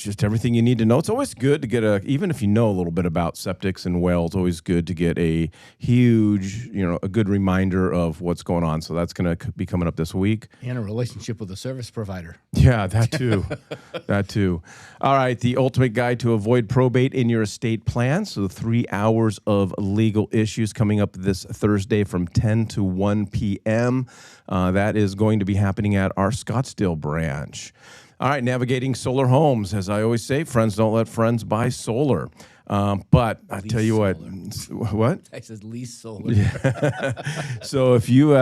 just everything you need to know. It's always good to get even if you know a little bit about septics and wells, always good to get a huge, a good reminder of what's going on. So that's going to be coming up this week. And a relationship with a service provider. Yeah, that too. That too. All right, the ultimate guide to avoid probate in your estate plan. So 3 hours of legal issues coming up this Thursday from 10 to 1 p.m. That is going to be happening at our Scottsdale branch. All right, navigating solar homes. As I always say, friends don't let friends buy solar. But I tell you what? I said lease solar. Yeah. So if you,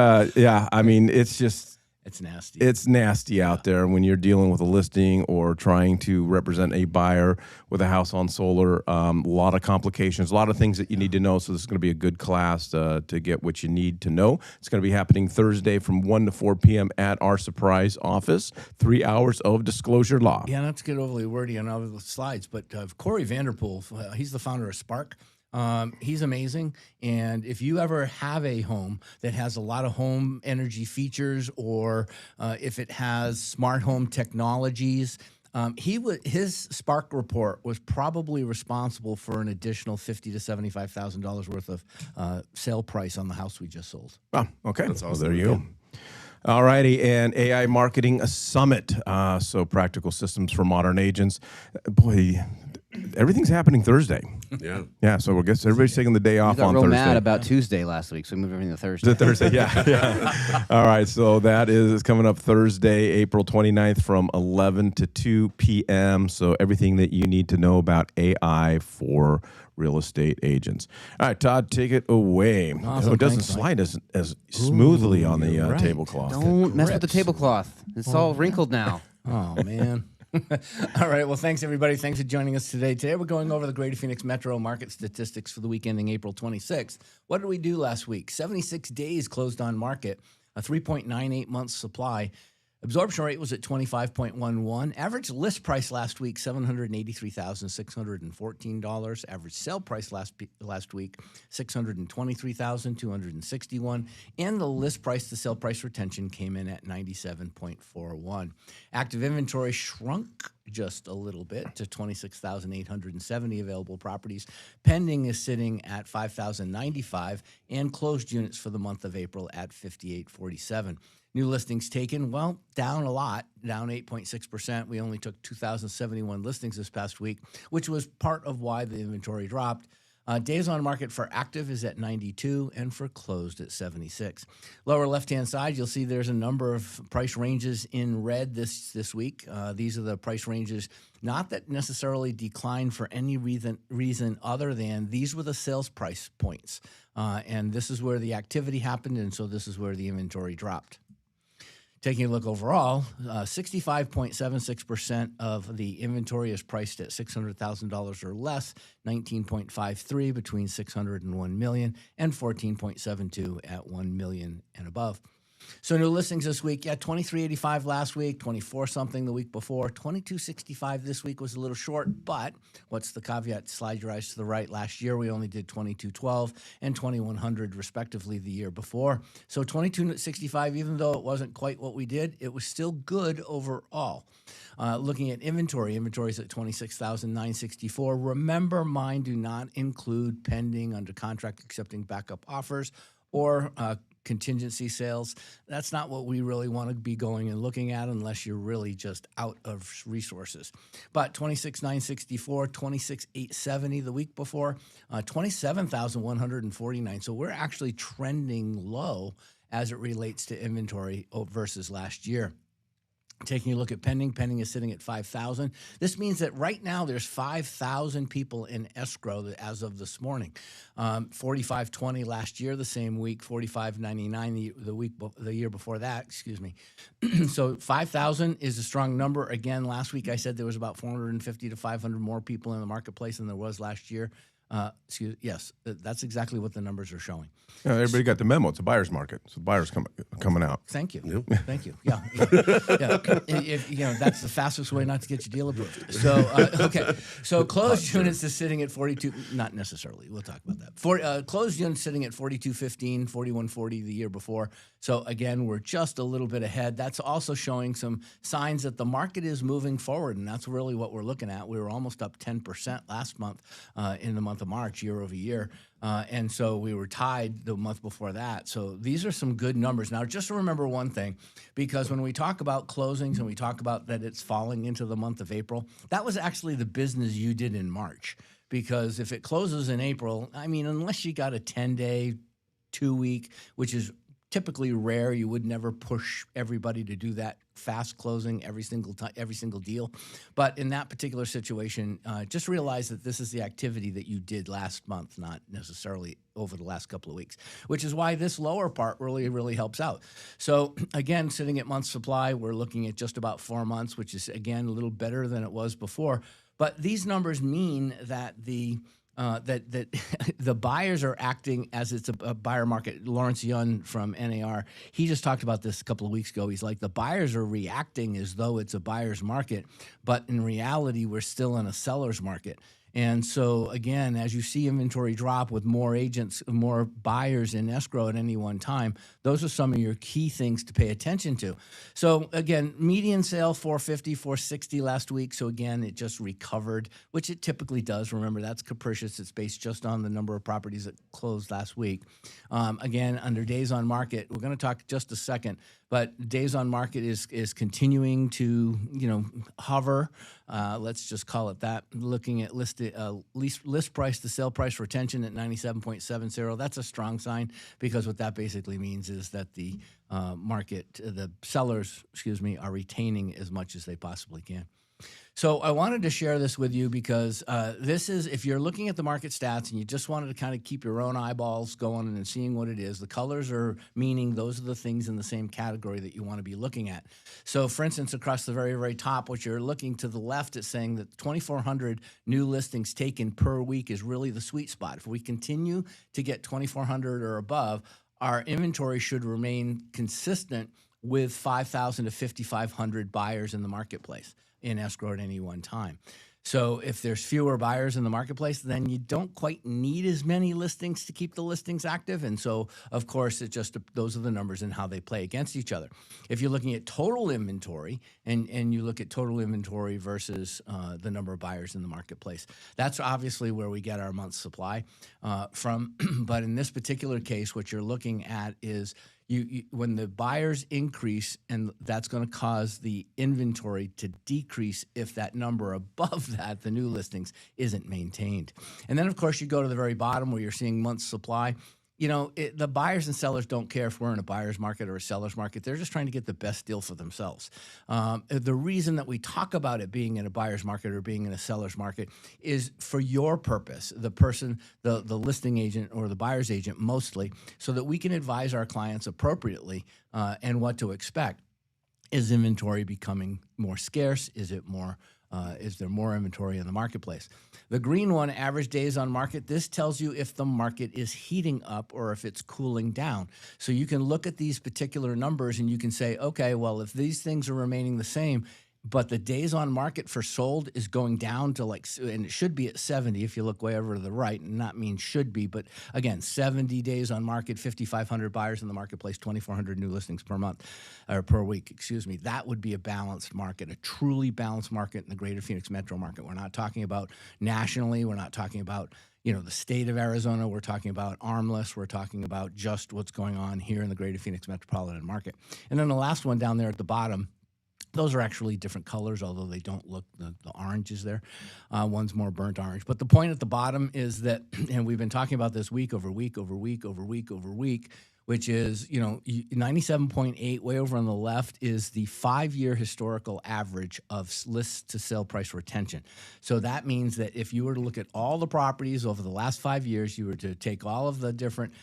it's nasty. It's nasty out there when you're dealing with a listing or trying to represent a buyer with a house on solar. A lot of complications, a lot of things that you need to know. So this is going to be a good class to get what you need to know. It's going to be happening Thursday from 1 to 4 p.m. at our Surprise office. 3 hours of disclosure law. Yeah, not to get overly wordy on all the slides, but Corey Vanderpool, he's the founder of Spark. He's amazing. And if you ever have a home that has a lot of home energy features, or if it has smart home technologies, his Spark report was probably responsible for an additional $50,000 to $75,000 worth of sale price on the house we just sold. Oh, okay. That's awesome. Well, there you go. All righty, and AI Marketing Summit. So practical systems for modern agents. Boy, everything's happening Thursday. Yeah. So I guess everybody's taking the day off on Thursday. Real mad about Tuesday last week, so we moved everything to Thursday. Thursday, yeah. All right, so that is coming up Thursday, April 29th from 11 to 2 p.m. So everything that you need to know about AI for real estate agents. All right, Todd, take it away. Awesome. It doesn't slide as smoothly on the tablecloth. Don't mess with the tablecloth. It's all wrinkled now. Oh, man. All right. Well, thanks, everybody. Thanks for joining us today. Today, we're going over the Greater Phoenix Metro market statistics for the week ending April 26th. What did we do last week? 76 days closed on market, a 3.98 months supply. Absorption rate was at 25.11. Average list price last week, $783,614. Average sale price last week, $623,261. And the list price to sale price retention came in at 97.41. Active inventory shrunk just a little bit to 26,870 available properties. Pending is sitting at 5,095, and closed units for the month of April at 5,847. New listings taken, well, down a lot, down 8.6%. We only took 2,071 listings this past week, which was part of why the inventory dropped. Days on market for active is at 92 and for closed at 76. Lower left-hand side, you'll see there's a number of price ranges in red this week. These are the price ranges, not that necessarily declined for any reason other than these were the sales price points. And this is where the activity happened, and so this is where the inventory dropped. Taking a look overall, 65.76% of the inventory is priced at $600,000 or less, 19.53 between $600,000 and $1 million, and 14.72 at $1 million and above. So new listings this week, 2385 last week, 24-something the week before, 2265 this week was a little short, but what's the caveat? Slide your eyes to the right. Last year we only did 2212 and 2100 respectively the year before. So 2265, even though it wasn't quite what we did, it was still good overall. Looking at inventory is at 26,964. Remember, mine do not include pending, under contract, accepting backup offers, or contingency sales. That's not what we really want to be going and looking at unless you're really just out of resources. But 26,964, 26,870 the week before, 27,149. So we're actually trending low as it relates to inventory versus last year. Taking a look at pending is sitting at 5,000. This means that right now there's 5,000 people in escrow as of this morning. 4,520 last year, the same week. 4,599 the year before that. Excuse me. So 5,000 is a strong number. Again, last week I said there was about 450 to 500 more people in the marketplace than there was last year. Yes, that's exactly what the numbers are showing. Yeah, everybody got the memo. It's a buyer's market. So the buyer's coming out. Thank you. Yep. Thank you. Yeah. If, that's the fastest way not to get your deal approved. So, okay. So closed units is sitting at 42, not necessarily. We'll talk about that. Closed units sitting at 42.15, 41.40 the year before. So again, we're just a little bit ahead. That's also showing some signs that the market is moving forward, and that's really what we're looking at. We were almost up 10% last month in the month of March, year over year. And so we were tied the month before that. So these are some good numbers. Now, just to remember one thing, because when we talk about closings and we talk about that it's falling into the month of April, that was actually the business you did in March. Because if it closes in April, I mean, unless you got a 10-day, 2-week, which is typically rare, you would never push everybody to do that fast closing every single time, every single deal. But in that particular situation, just realize that this is the activity that you did last month, not necessarily over the last couple of weeks, which is why this lower part really, really helps out. So again, sitting at month supply, we're looking at just about 4 months, which is, again, a little better than it was before. But these numbers mean that the the buyers are acting as it's a buyer market. Lawrence Yun from NAR, he just talked about this a couple of weeks ago. He's like, the buyers are reacting as though it's a buyer's market, but in reality, we're still in a seller's market. And so, again, as you see inventory drop with more agents, more buyers in escrow at any one time, those are some of your key things to pay attention to. So, again, median sale 450, 460 last week. So, again, it just recovered, which it typically does. Remember, that's capricious. It's based just on the number of properties that closed last week. Again, under days on market, we're going to talk just a second, but days on market is continuing to, hover. Let's just call it that. Looking at list price to sale price retention at 97.70. That's a strong sign, because what that basically means is that the the sellers, are retaining as much as they possibly can. So I wanted to share this with you because this is, if you're looking at the market stats and you just wanted to kind of keep your own eyeballs going and seeing what it is, the colors are meaning those are the things in the same category that you want to be looking at. So for instance, across the very, very top, what you're looking to the left, it's saying that 2,400 new listings taken per week is really the sweet spot. If we continue to get 2,400 or above, our inventory should remain consistent with 5,000 to 5,500 buyers in the marketplace in escrow at any one time. So if there's fewer buyers in the marketplace, then you don't quite need as many listings to keep the listings active. And so, of course, it just those are the numbers and how they play against each other. If you're looking at total inventory and you look at total inventory versus the number of buyers in the marketplace, that's obviously where we get our month's supply from. But in this particular case, what you're looking at is when the buyers increase, and that's going to cause the inventory to decrease if that number above that, the new listings, isn't maintained. And then, of course, you go to the very bottom where you're seeing month's supply. The buyers and sellers don't care if we're in a buyer's market or a seller's market. They're just trying to get the best deal for themselves. The reason that we talk about it being in a buyer's market or being in a seller's market is for your purpose, the person, the listing agent or the buyer's agent mostly, so that we can advise our clients appropriately and what to expect. Is inventory becoming more scarce? Is there more inventory in the marketplace? The green one, average days on market, this tells you if the market is heating up or if it's cooling down. So you can look at these particular numbers and you can say, okay, well, if these things are remaining the same, but the days on market for sold is going down to and it should be at 70 if you look way over to the right, and not mean should be, but again, 70 days on market, 5,500 buyers in the marketplace, 2,400 new listings per month, or per week, that would be a balanced market, a truly balanced market in the greater Phoenix metro market. We're not talking about nationally. We're not talking about the state of Arizona. We're talking about armless. We're talking about just what's going on here in the greater Phoenix metropolitan market. And then the last one down there at the bottom, those are actually different colors, although they don't look, the orange is there. One's more burnt orange. But the point at the bottom is that, and we've been talking about this week over week over week over week over week, which is, 97.8 way over on the left is the 5-year historical average of list to sale price retention. So that means that if you were to look at all the properties over the last 5 years, you were to take all of the different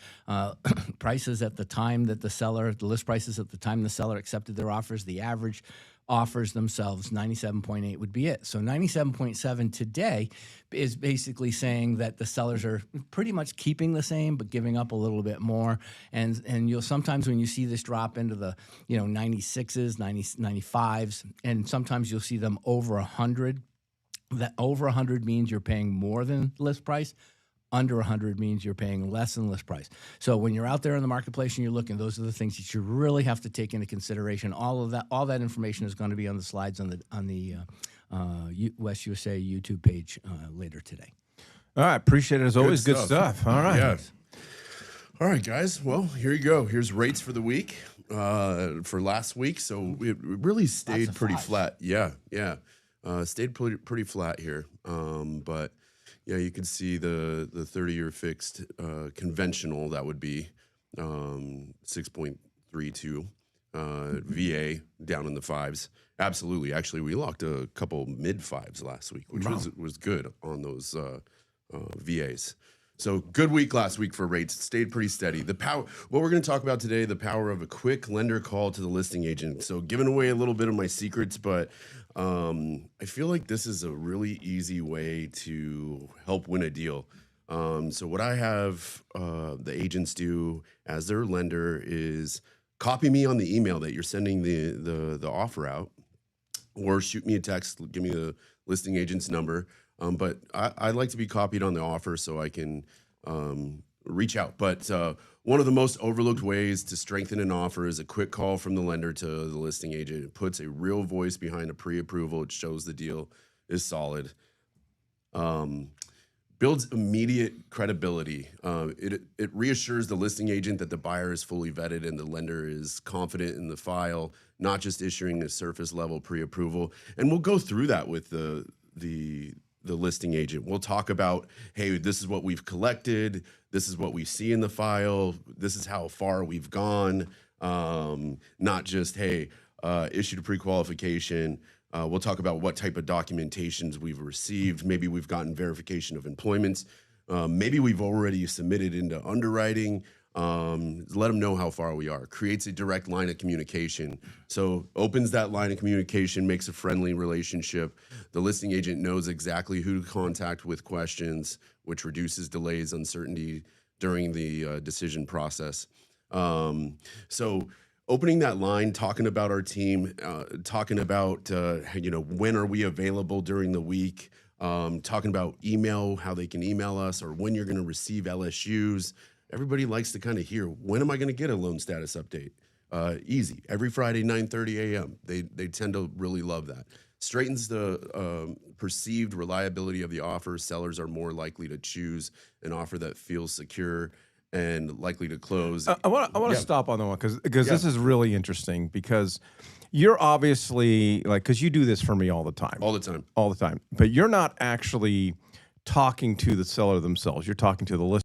prices at the time that the list prices at the time the seller accepted their offers, the average offers themselves, 97.8 would be it. So 97.7 today is basically saying that the sellers are pretty much keeping the same, but giving up a little bit more. And you'll sometimes when you see this drop into the 96s, 95s, and sometimes you'll see them over 100. That over 100 means you're paying more than list price. Under 100 means you're paying less than list price. So when you're out there in the marketplace and you're looking, those are the things that you really have to take into consideration. All that information is going to be on the slides on the West USA YouTube page later today. All right, appreciate it as always. Good stuff. All right. Yeah. All right, guys. Well, here you go. Here's rates for the week for last week. So it really stayed pretty flat. Yeah. Stayed pretty flat here. But yeah, you can see the 30-year fixed conventional, that would be 6.32. VA down in the fives. Absolutely. Actually, we locked a couple mid fives last week, which was good on those VAs. So good week last week for rates. It stayed pretty steady. The power. What we're going to talk about today, the power of a quick lender call to the listing agent. So giving away a little bit of my secrets, but I feel like this is a really easy way to help win a deal. So what I have the agents do as their lender is copy me on the email that you're sending the offer out, or shoot me a text, give me the listing agent's number. But I'd like to be copied on the offer so I can reach out. But one of the most overlooked ways to strengthen an offer is a quick call from the lender to the listing agent. It puts a real voice behind a pre-approval. It shows the deal is solid. Builds immediate credibility. It reassures the listing agent that the buyer is fully vetted and the lender is confident in the file, not just issuing a surface level pre-approval. And we'll go through that with the listing agent. We'll talk about, hey, this is what we've collected. This is what we see in the file. This is how far we've gone. Not just, hey, issued a pre-qualification. We'll talk about what type of documentations we've received. Maybe we've gotten verification of employments. Maybe we've already submitted into underwriting. Let them know how far we are. Creates a direct line of communication. So opens that line of communication, makes a friendly relationship. The listing agent knows exactly who to contact with questions, which reduces delays, uncertainty during the decision process. So opening that line, talking about our team, talking about when are we available during the week, talking about email, how they can email us, or when you're going to receive LSUs. Everybody likes to kind of hear, when am I going to get a loan status update? Easy. Every Friday, 9:30 a.m. They tend to really love that. Straightens the perceived reliability of the offer. Sellers are more likely to choose an offer that feels secure and likely to close. I want to stop on that one because this is really interesting, because you're obviously because you do this for me all the time. All the time. All the time. But you're not actually talking to the seller themselves. You're talking to the listener.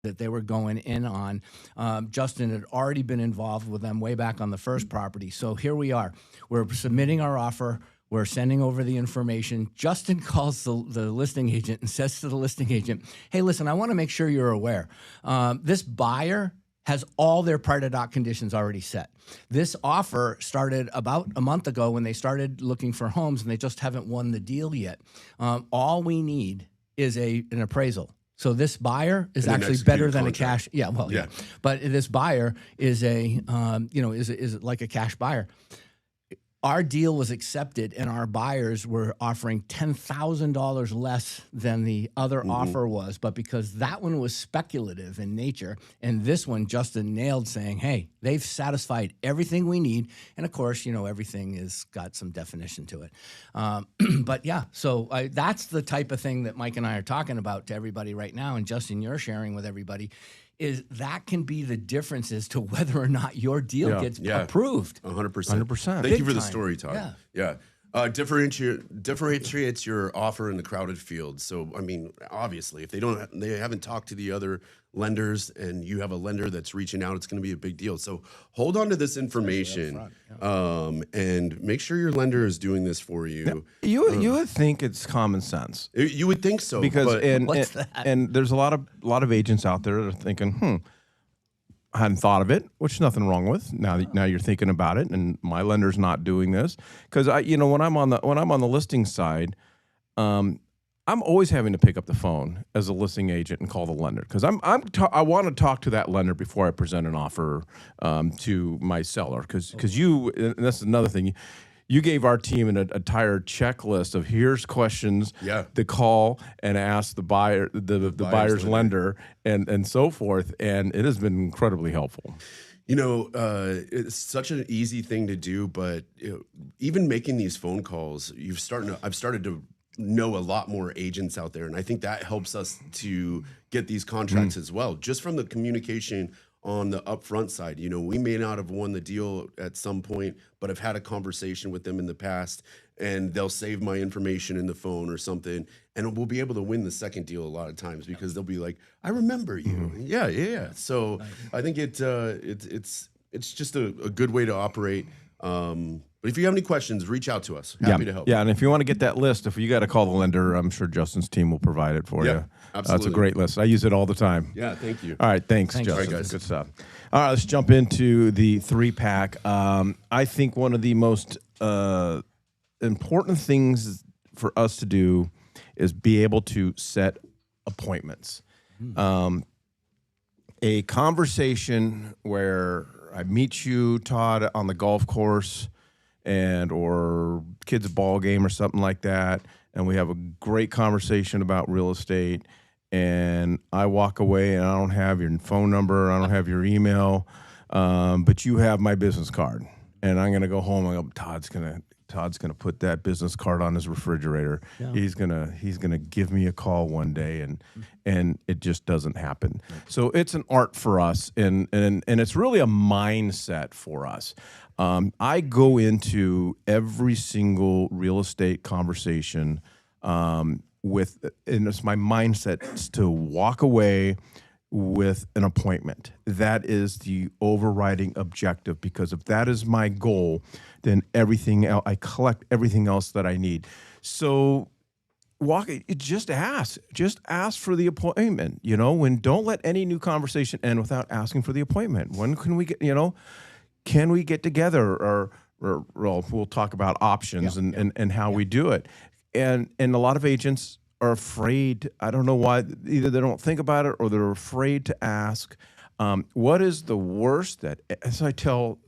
That they were going in on. Justin had already been involved with them way back on the first property. So here we are. We're submitting our offer. We're sending over the information. Justin calls the listing agent and says to the listing agent, hey, listen, I want to make sure you're aware. This buyer has all their part of doc conditions already set. This offer started about a month ago when they started looking for homes, and they just haven't won the deal yet. All we need is an appraisal. So this buyer is And then actually execute better a than a contract. cash. Yeah, well, yeah. Yeah. But this buyer is is like a cash buyer. Our deal was accepted, and our buyers were offering $10,000 less than the other offer was. But because that one was speculative in nature, and this one Justin nailed, saying, "Hey, they've satisfied everything we need." And of course, everything has got some definition to it. But yeah, so that's the type of thing that Mike and I are talking about to everybody right now, and Justin, you're sharing with everybody. Is that can be the difference as to whether or not your deal gets approved. 100%. 100%. Thank Big you for the time. story, Todd. Yeah. Differentiates your offer in the crowded field. So, I mean, obviously, if they haven't talked to the other lenders, and you have a lender that's reaching out, it's going to be a big deal. So, hold on to this information, and make sure your lender is doing this for you. You would think it's common sense. You would think so, Because but and there's a lot of agents out there that are thinking, I hadn't thought of it, which is nothing wrong with. Now you're thinking about it, and my lender's not doing this because when I'm on the listing side, I'm always having to pick up the phone as a listing agent and call the lender because I want to talk to that lender before I present an offer to my seller because and that's another thing. You gave our team an entire checklist of here's questions to call and ask the buyer, the buyer's lender, and so forth, and it has been incredibly helpful. It's such an easy thing to do, but even making these phone calls, I've started to know a lot more agents out there, and I think that helps us to get these contracts as well, just from the communication on the upfront side. We may not have won the deal at some point, but I've had a conversation with them in the past, and they'll save my information in the phone or something, and we'll be able to win the second deal a lot of times because they'll be like, "I remember you." Yeah. So I think it's just a good way to operate. But if you have any questions, reach out to us. Happy to help. Yeah, and if you want to get that list, if you got to call the lender, I'm sure Justin's team will provide it for you. Absolutely. That's a great list. I use it all the time. Yeah, thank you. All right, thanks Justin. All right, guys. Good stuff. All right, let's jump into the 3-pack. I think one of the most important things for us to do is be able to set appointments. A conversation where I meet you, Todd, on the golf course or kids' ball game or something like that, and we have a great conversation about real estate, and I walk away and I don't have your phone number, I don't have your email, but you have my business card, and I'm gonna go home and go, Todd's gonna put that business card on his refrigerator. Yeah. He's gonna give me a call one day, and it just doesn't happen. So it's an art for us, and it's really a mindset for us. I go into every single real estate conversation and it's my mindset to walk away with an appointment. That is the overriding objective, because if that is my goal, then everything else, I collect everything else that I need. So just ask for the appointment, don't let any new conversation end without asking for the appointment. When can we get, can we get together or we'll talk about options and how we do it. And a lot of agents are afraid. I don't know why. Either they don't think about it or they're afraid to ask. What is the worst that, as I tell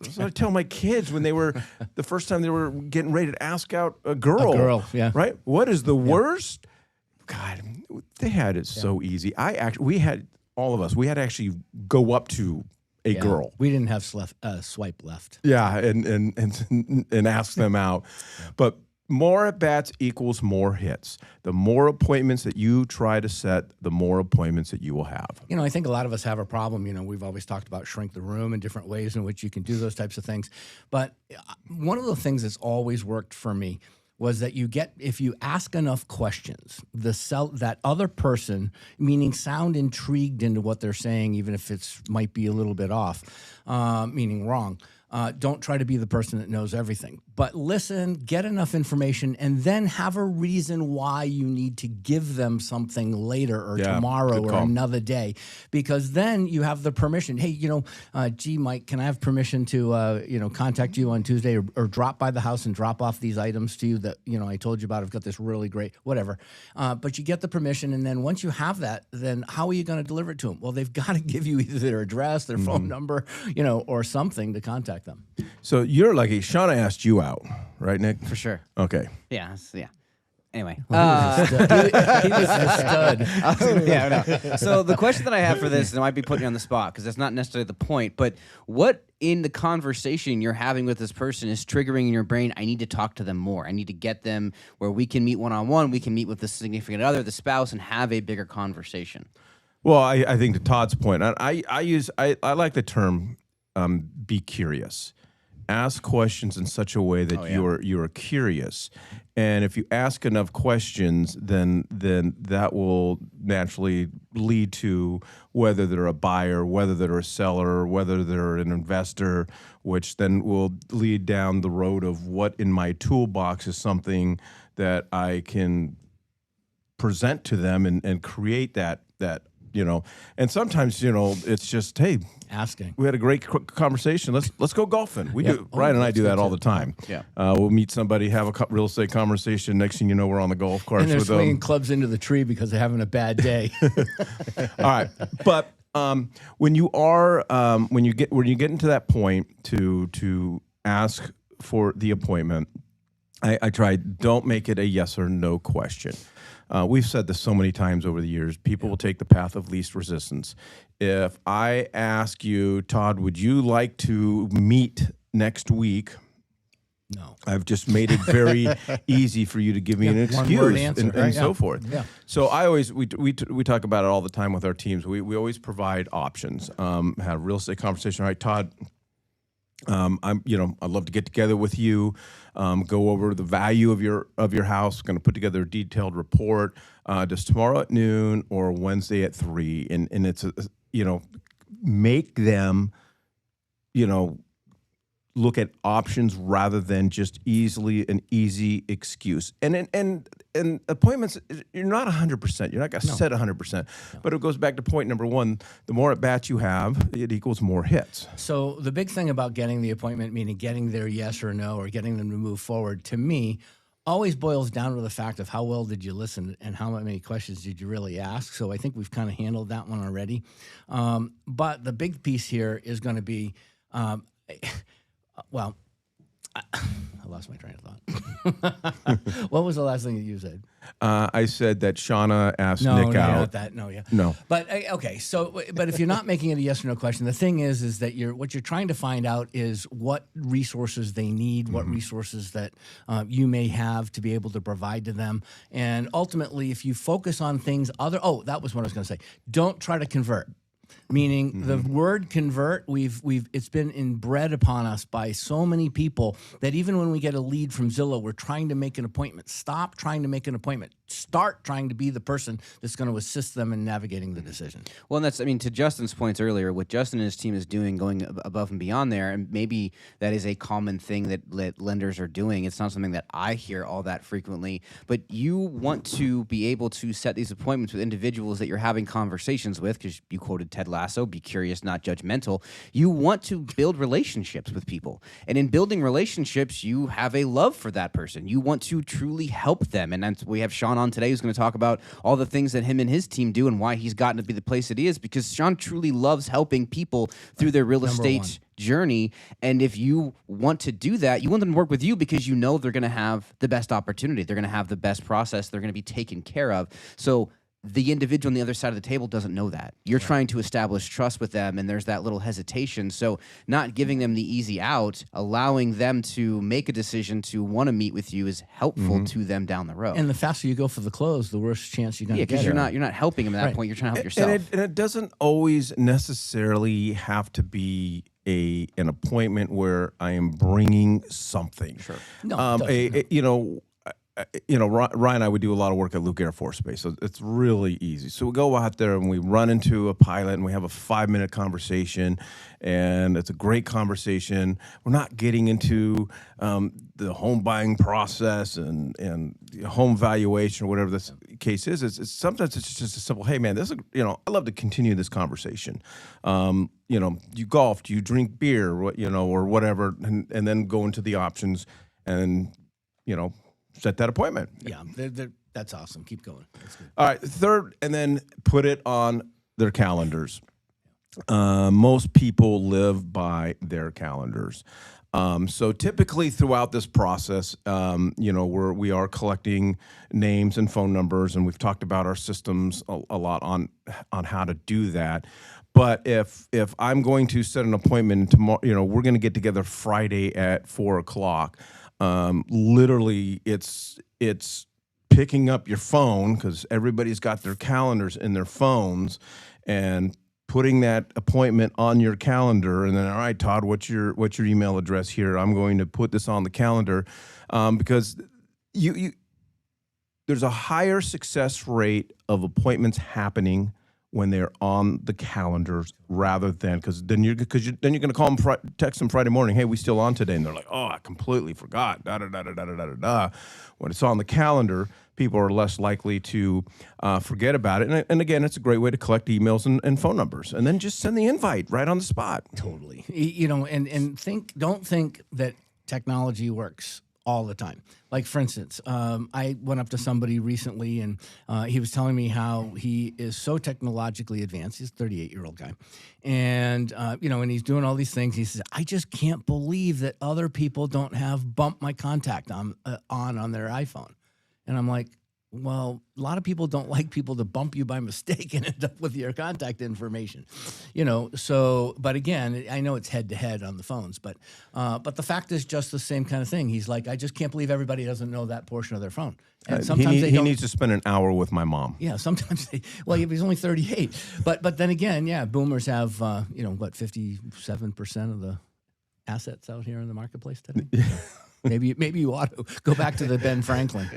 my kids when they were, the first time they were getting ready to ask out a girl, right? What is the worst? God, they had it so easy. We had to actually go up to a girl. We didn't have swipe left. Yeah, and ask them out. But more at-bats equals more hits. The more appointments that you try to set, the more appointments that you will have. I think a lot of us have a problem. We've always talked about shrink the room and different ways in which you can do those types of things. But one of the things that's always worked for me was that if you ask enough questions, that other person, meaning sound intrigued into what they're saying, even if it might be a little bit off, meaning wrong, Don't try to be the person that knows everything, but listen, get enough information, and then have a reason why you need to give them something later or tomorrow or another day, because then you have the permission. Hey, gee, Mike, can I have permission to, contact you on Tuesday or drop by the house and drop off these items to you that, I told you about? I've got this really great, whatever. But you get the permission, and then once you have that, then how are you going to deliver it to them? Well, they've got to give you either their address, their phone number, or something to contact them. So you're lucky. Shauna asked you out, right, Nick? For sure. Okay. Yeah. Anyway. He was a stud. Yeah, no. So the question that I have for this, and I might be putting you on the spot because that's not necessarily the point, but what in the conversation you're having with this person is triggering in your brain, I need to talk to them more. I need to get them where we can meet one-on-one, we can meet with the significant other, the spouse, and have a bigger conversation. Well, I think to Todd's point, I like the term be curious. Ask questions in such a way that you're curious, and if you ask enough questions, then that will naturally lead to whether they're a buyer, whether they're a seller, whether they're an investor, which then will lead down the road of what in my toolbox is something that I can present to them and create that. And sometimes, it's just, hey, asking. We had a great conversation. Let's go golfing. We do. Ryan and I do that all the time. Yeah. We'll meet somebody, have a real estate conversation. Next thing you know, we're on the golf course and they're with them. swinging clubs into the tree because they're having a bad day. All right, but when you get into that point to ask for the appointment, I try, don't make it a yes or no question. We've said this so many times over the years. People will take the path of least resistance. If I ask you, Todd, would you like to meet next week? No. I've just made it very easy for you to give me an excuse one-word answer, and so right? forth. Yeah. So we talk about it all the time with our teams. We always provide options. Have a real estate conversation. All right, Todd. I'd love to get together with you, go over the value of your house. Going to put together a detailed report. Just tomorrow at noon or Wednesday at 3, and it's make them, look at options rather than just an easy excuse. And appointments, you're not 100%. You're not going to set 100%. But it goes back to point number one. The more at bats you have, it equals more hits. So the big thing about getting the appointment, meaning getting their yes or no or getting them to move forward, to me, always boils down to the fact of how well did you listen and how many questions did you really ask. So I think we've kind of handled that one already. But the big piece here is going to be, I lost my train of thought. What was the last thing that you said? I said that Shauna asked Nick no, out. not that. No, yeah. No. But okay, but if you're not making it a yes or no question, the thing is that what you're trying to find out is what resources they need, what resources that you may have to be able to provide to them, and ultimately, if you focus on things that was what I was going to say. Don't try to convert. Meaning the word convert, it's been inbred upon us by so many people that even when we get a lead from Zillow, we're trying to make an appointment. Stop trying to make an appointment. Start trying to be the person that's going to assist them in navigating the decision. Well, and to Justin's points earlier, what Justin and his team is doing, going above and beyond there, and maybe that is a common thing that lenders are doing. It's not something that I hear all that frequently, but you want to be able to set these appointments with individuals that you're having conversations with, because you quoted Ted Lasso, be curious, not judgmental. You want to build relationships with people. And in building relationships, you have a love for that person. You want to truly help them. And we have Shawn on today who's going to talk about all the things that him and his team do and why he's gotten to be the place that he is, because Shawn truly loves helping people through their real estate journey. And if you want to do that, you want them to work with you because you know they're going to have the best opportunity. They're going to have the best process. They're going to be taken care of. So the individual on the other side of the table doesn't know that. You're trying to establish trust with them, and there's that little hesitation. So not giving them the easy out, allowing them to make a decision to want to meet with you is helpful to them down the road. And the faster you go for the close, the worse chance you're going to get. Yeah, because you're not helping them at that point. You're trying to help yourself. And it doesn't always necessarily have to be an appointment where I am bringing something. Sure. No, Ryan and I would do a lot of work at Luke Air Force Base, so it's really easy. So we go out there and we run into a pilot and we have a 5-minute conversation, and it's a great conversation. We're not getting into the home buying process and home valuation or whatever this case is. Sometimes it's just a simple, hey man, I love to continue this conversation. You golf, you drink beer, or whatever, and then go into the options and set that appointment. Yeah, that's awesome. Keep going. That's good. All right, third, and then put it on their calendars. Most people live by their calendars. So typically throughout this process, we are collecting names and phone numbers, and we've talked about our systems a lot on how to do that. But if I'm going to set an appointment tomorrow, we're going to get together Friday at 4:00. Literally, it's picking up your phone, because everybody's got their calendars in their phones, and putting that appointment on your calendar, and then, all right, Todd, what's your email address here? I'm going to put this on the calendar, because there's a higher success rate of appointments happening when they're on the calendars rather than, because then you're going to call them, text them Friday morning, hey, we still on today? And they're like, oh, I completely forgot, da-da-da-da-da-da-da-da. When it's on the calendar, people are less likely to forget about it. And again, it's a great way to collect emails and phone numbers, and then just send the invite right on the spot. Totally. Don't think that technology works all the time. Like, for instance, I went up to somebody recently, and he was telling me how he is so technologically advanced. He's a 38-year-old guy. And, and he's doing all these things. He says, I just can't believe that other people don't have bump my contact on their iPhone. And I'm like, well, a lot of people don't like people to bump you by mistake and end up with your contact information, but again, I know it's head to head on the phones, but the fact is just the same kind of thing. He's like, I just can't believe everybody doesn't know that portion of their phone. And sometimes he needs to spend an hour with my mom. Yeah, sometimes he's only 38, but then again, yeah, boomers have, 57% of the assets out here in the marketplace today. Maybe you ought to go back to the Ben Franklin.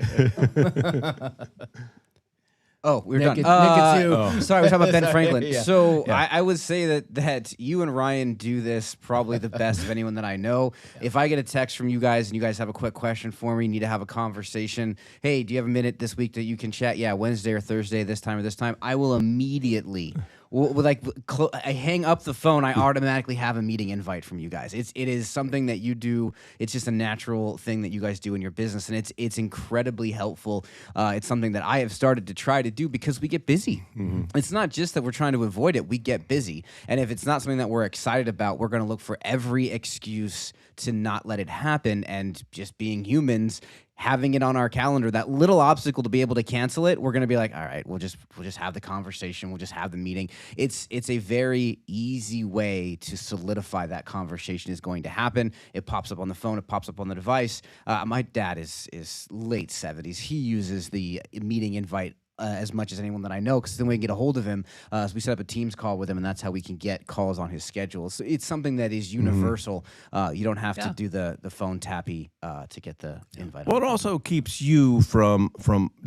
Oh, we're Nick, done. Nick, it's you. Sorry, we're talking about Ben Sorry, Franklin. yeah. So Yeah. I would say that you and Ryan do this probably the best of anyone that I know. If I get a text from you guys and you guys have a quick question for me, need to have a conversation, hey, do you have a minute this week that you can chat? Yeah, Wednesday or Thursday, this time or this time. I will immediately... I hang up the phone, I automatically have a meeting invite from you guys. It is something that you do. It's just a natural thing that you guys do in your business, and it's incredibly helpful. It's something that I have started to try to do because we get busy. Mm-hmm. It's not just that we're trying to avoid it. We get busy. And if it's not something that we're excited about, we're going to look for every excuse to not let it happen. And just being humans, having it on our calendar, that little obstacle to be able to cancel it, we're going to be like, all right, we'll just have the conversation. We'll just have the meeting. It's a very easy way to solidify that conversation is going to happen. It pops up on the phone. It pops up on the device. My dad is late 70s. He uses the meeting invite as much as anyone that I know, because then we can get a hold of him. So we set up a Teams call with him, and that's how we can get calls on his schedule. So it's something that is universal. You don't have to do the phone tappy to get the invite. Well, it also keeps you from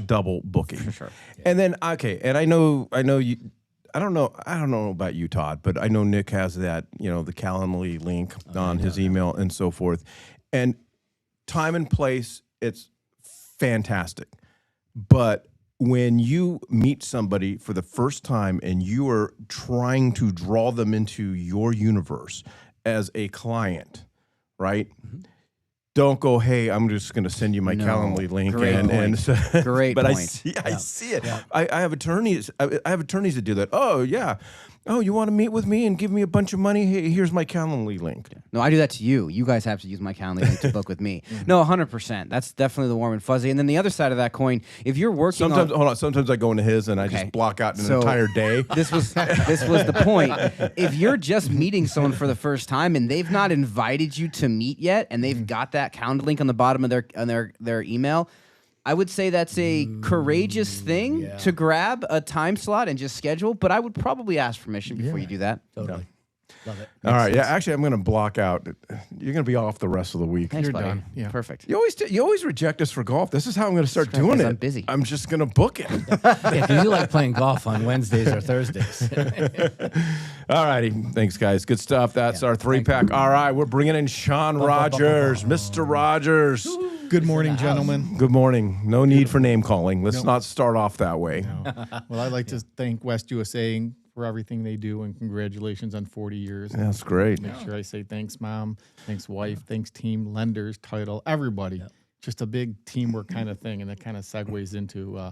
double booking. For sure. And then, okay, and I know you. I don't know about you, Todd, but I know Nick has that, the Calendly link on his email and so forth. And time and place, it's fantastic. But when you meet somebody for the first time and you are trying to draw them into your universe as a client, right? Mm-hmm. Don't go, hey, I'm just going to send you my Calendly link. Great but point. I see it. Yeah. I have attorneys. I have attorneys that do that. Oh, yeah. Oh, you want to meet with me and give me a bunch of money? Hey, here's my Calendly link. No, I do that to you. You guys have to use my Calendly link to book with me. No, 100%. That's definitely the warm and fuzzy. And then the other side of that coin, if you're working sometimes I go into his and I just block out an entire day. This was the point. If you're just meeting someone for the first time and they've not invited you to meet yet, and they've got that calendar link on the bottom of their email, I would say that's a courageous thing to grab a time slot and just schedule, but I would probably ask permission before you do that. Totally. Love it. All right. Yeah. Actually, I'm going to block out. You're going to be off the rest of the week. Thanks, You're buddy. done. Yeah. Perfect. You always reject us for golf. This is how I'm going to start doing it. I'm busy. I'm just going to book it. Yeah, because you like playing golf on Wednesdays or Thursdays. All righty. Thanks, guys. Good stuff. That's our 3-pack. All right. We're bringing in Shawn Rogers. Mr. Rogers. Good morning, gentlemen. Good morning. No need for name calling. Let's not start off that way. Well, I'd like to thank West USA for everything they do, and congratulations on 40 years. Yeah, that's great. Make sure I say thanks, Mom, thanks, wife, thanks, team, lenders, title, everybody. Just a big teamwork kind of thing, and that kind of segues into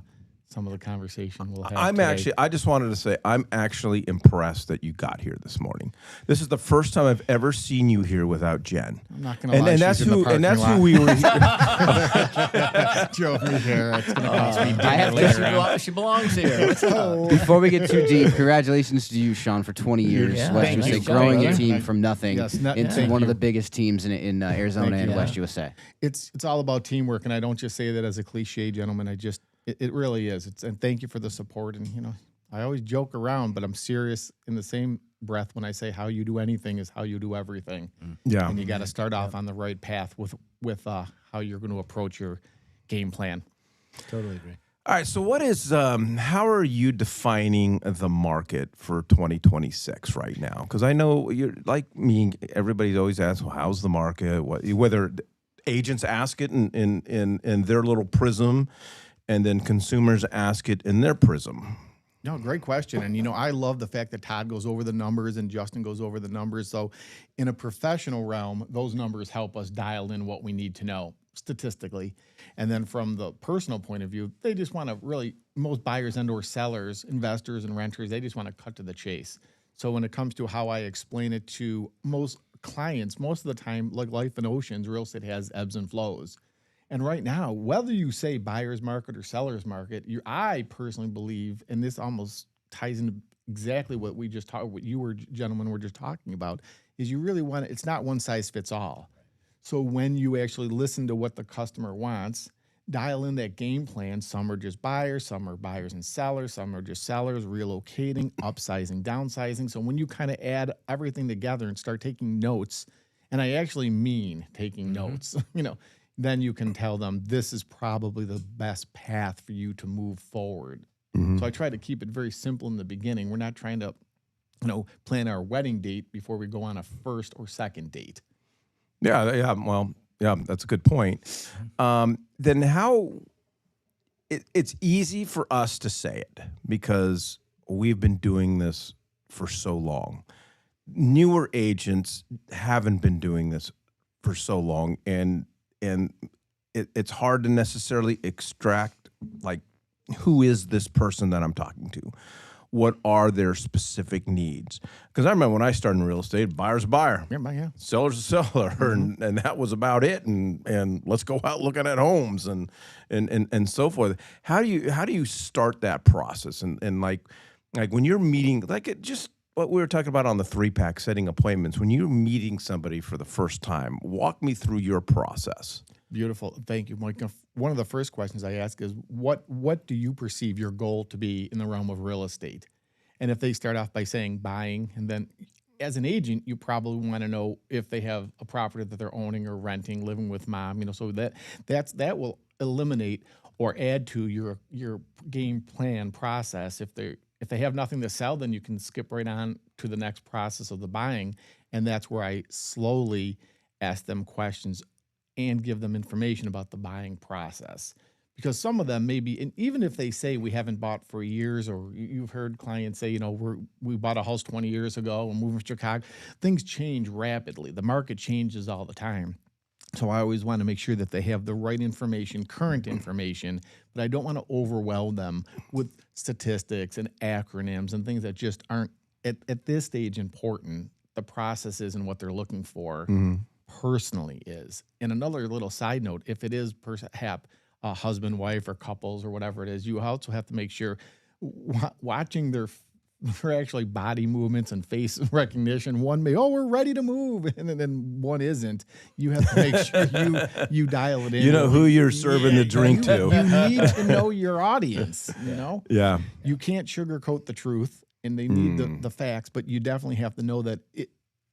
some of the conversation we'll have today. I just wanted to say, I'm actually impressed that you got here this morning. This is the first time I've ever seen you here without Jen. I'm not going to lie. And that's who we were. Drove me here. It's going to cost me I have to She belongs here. What's up? Before we get too deep, congratulations to you, Sean, for 20 years. Yeah. West Thank USA, you. growing a Thank team from nothing Yes, into thank one of you. the biggest teams in Arizona Thank and you. West USA. It's all about teamwork, and I don't just say that as a cliche, gentlemen. It really is. And thank you for the support. And I always joke around, but I'm serious in the same breath when I say how you do anything is how you do everything. Yeah. And you got to start off on the right path with how you're going to approach your game plan. Totally agree. All right. So, how are you defining the market for 2026 right now? Because I know you're like me. Everybody's always asks, "Well, how's the market?" Whether agents ask it in their little prism, and then consumers ask it in their prism. No, great question. And, I love the fact that Todd goes over the numbers and Justin goes over the numbers. So in a professional realm, those numbers help us dial in what we need to know statistically. And then from the personal point of view, they just want to really, most buyers and or sellers, investors and renters, they just want to cut to the chase. So when it comes to how I explain it to most clients, most of the time, like life in oceans, real estate has ebbs and flows. And right now, whether you say buyer's market or seller's market, I personally believe, and this almost ties into exactly what what you gentlemen were just talking about, is you really want it's not one size fits all. So when you actually listen to what the customer wants, dial in that game plan. Some are just buyers, some are buyers and sellers, some are just sellers, relocating, upsizing, downsizing. So when you kind of add everything together and start taking notes, and I actually mean taking notes, then you can tell them this is probably the best path for you to move forward. So I try to keep it very simple in the beginning. We're not trying to, plan our wedding date before we go on a first or second date. Yeah. Well, yeah, that's a good point. Then it's easy for us to say it because we've been doing this for so long. Newer agents haven't been doing this for so long, and it's hard to necessarily extract, like, who is this person that I'm talking to? What are their specific needs? Because I remember when I started in real estate, buyer's a buyer, Yeah. seller's a seller, and that was about it. And let's go out looking at homes and so forth. How do you start that process? And like when you're meeting, just what we were talking about on the 3-pack, setting appointments, when you're meeting somebody for the first time, walk me through your process. Beautiful. Thank you, Mike. One of the first questions I ask is, what do you perceive your goal to be in the realm of real estate? And if they start off by saying buying, and then as an agent, you probably want to know if they have a property that they're owning or renting, living with mom, so that will eliminate or add to your game plan process. If they have nothing to sell, then you can skip right on to the next process of the buying. And that's where I slowly ask them questions and give them information about the buying process. Because some of them maybe, and even if they say we haven't bought for years, or you've heard clients say, we bought a house 20 years ago and moved from Chicago, things change rapidly. The market changes all the time. So I always want to make sure that they have the right information, current information, but I don't want to overwhelm them with statistics and acronyms and things that just aren't at this stage important. The processes and what they're looking for personally is. And another little side note, if it is perhaps a husband, wife, or couples or whatever it is, you also have to make sure watching their actually body movements and face recognition. One may, we're ready to move, and then one isn't. You have to make sure you dial it in. You know who you're serving the drink to. You need to know your audience, Yeah. You can't sugarcoat the truth, and they need the facts, but you definitely have to know that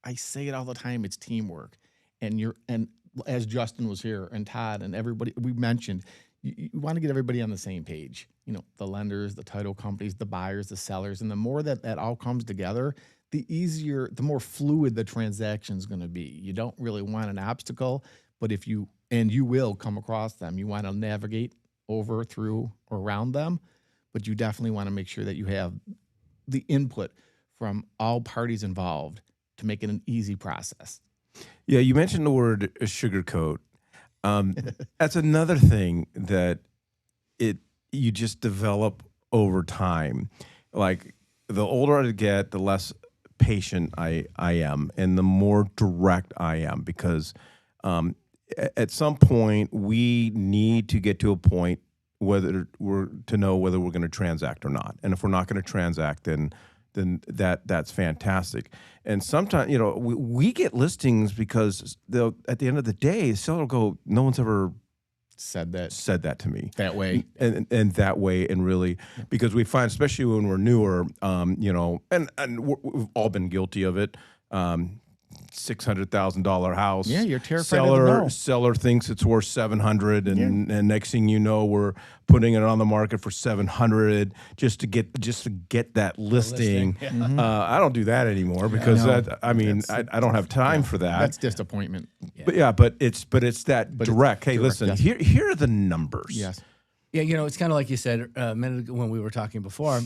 I say it all the time. It's teamwork, and as Justin was here and Todd and everybody we mentioned, you want to get everybody on the same page. The lenders, the title companies, the buyers, the sellers, and the more that all comes together, the more fluid the transaction is going to be. You don't really want an obstacle, but you will come across them. You want to navigate over, through, or around them, but you definitely want to make sure that you have the input from all parties involved to make it an easy process. Yeah, you mentioned the word sugarcoat. That's another thing that you just develop over time. Like the older I get, the less patient I am, and the more direct I am, because at some point we need to get to a point whether we're going to transact or not. And if we're not going to transact, then that's fantastic. And sometimes, we get listings because at the end of the day, the seller will go, no one's ever said that to me that way, and that way, and really, because we find, especially when we're newer, and we've all been guilty of it. $600,000 house. Yeah, you're terrified of the no. Seller thinks it's worth $700, and next thing you know, we're putting it on the market for $700 just to get that listing. Yeah. Mm-hmm. I don't do that anymore because I don't have time for that. That's disappointment. Yeah. But it's that direct. Hey, direct, listen, yes. here are the numbers. Yes. Yeah, it's kind of like you said a minute ago when we were talking before.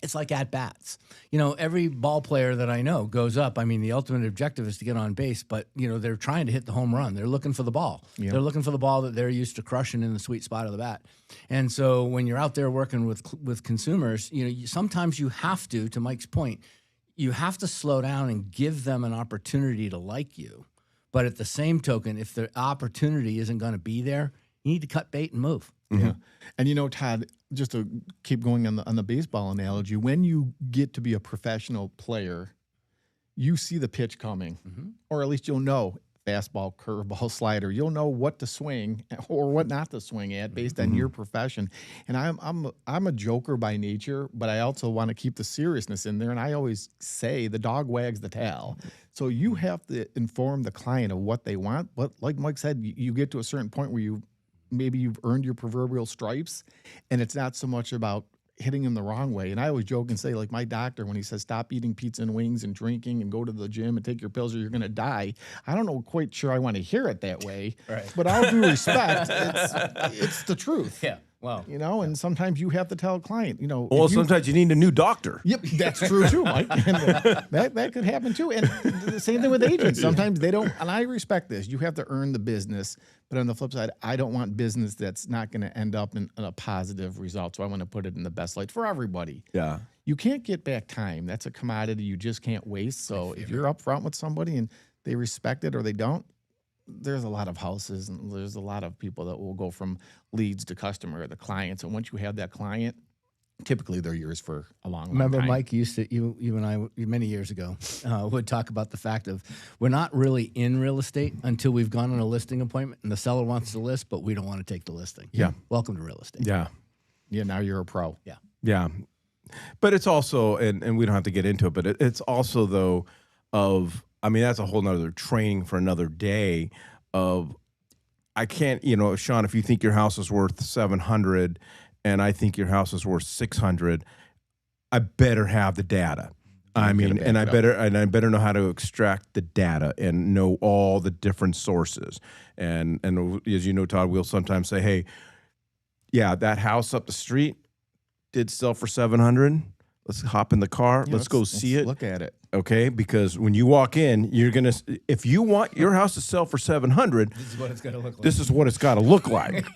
It's like at bats. Every ball player that I know goes up. I mean, the ultimate objective is to get on base, but they're trying to hit the home run. They're looking for the ball. Yep. They're looking for the ball that they're used to crushing in the sweet spot of the bat. And so when you're out there working with consumers, sometimes you have to Mike's point, you have to slow down and give them an opportunity to like you. But at the same token, if the opportunity isn't going to be there, you need to cut bait and move. Mm-hmm. Yeah. And Todd, just to keep going on the baseball analogy, when you get to be a professional player, you see the pitch coming, or at least you'll know fastball, curveball, slider. You'll know what to swing or what not to swing at based on your profession. And I'm a joker by nature, but I also want to keep the seriousness in there. And I always say the dog wags the tail. So you have to inform the client of what they want. But like Mike said, you get to a certain point where maybe you've earned your proverbial stripes, and it's not so much about hitting them the wrong way. And I always joke and say, like my doctor, when he says stop eating pizza and wings and drinking and go to the gym and take your pills or you're going to die, I don't know quite sure I want to hear it that way. Right. But all due respect, it's the truth. Yeah. Wow. And sometimes you have to tell a client, Well, sometimes you need a new doctor. Yep, that's true too, Mike. And that could happen too. And the same thing with agents. Sometimes they don't, and I respect this. You have to earn the business. But on the flip side, I don't want business that's not going to end up in a positive result. So I want to put it in the best light for everybody. Yeah. You can't get back time. That's a commodity you just can't waste. So if you're upfront with somebody and they respect it or they don't, there's a lot of houses and there's a lot of people that will go from leads to customer to clients. And once you have that client, typically they're yours for a long time. Remember, Mike, you and I, many years ago, would talk about the fact of we're not really in real estate until we've gone on a listing appointment and the seller wants to list, but we don't want to take the listing. Yeah. Welcome to real estate. Yeah. Yeah, now you're a pro. Yeah. Yeah. But it's also, and we don't have to get into it, but it's also, though, that's a whole nother training for another day of, I can't, Shawn, if you think your house is worth $700 and I think your house is worth $600, I better have the data. I better know how to extract the data and know all the different sources. And as you know, Todd, we'll sometimes say, hey, yeah, that house up the street did sell for $700. Let's hop in the car. Yeah, let's go see it. Look at it. Okay, because when you walk in, if you want your house to sell for $700, this is what it's got to look like. This is what it's got to look like.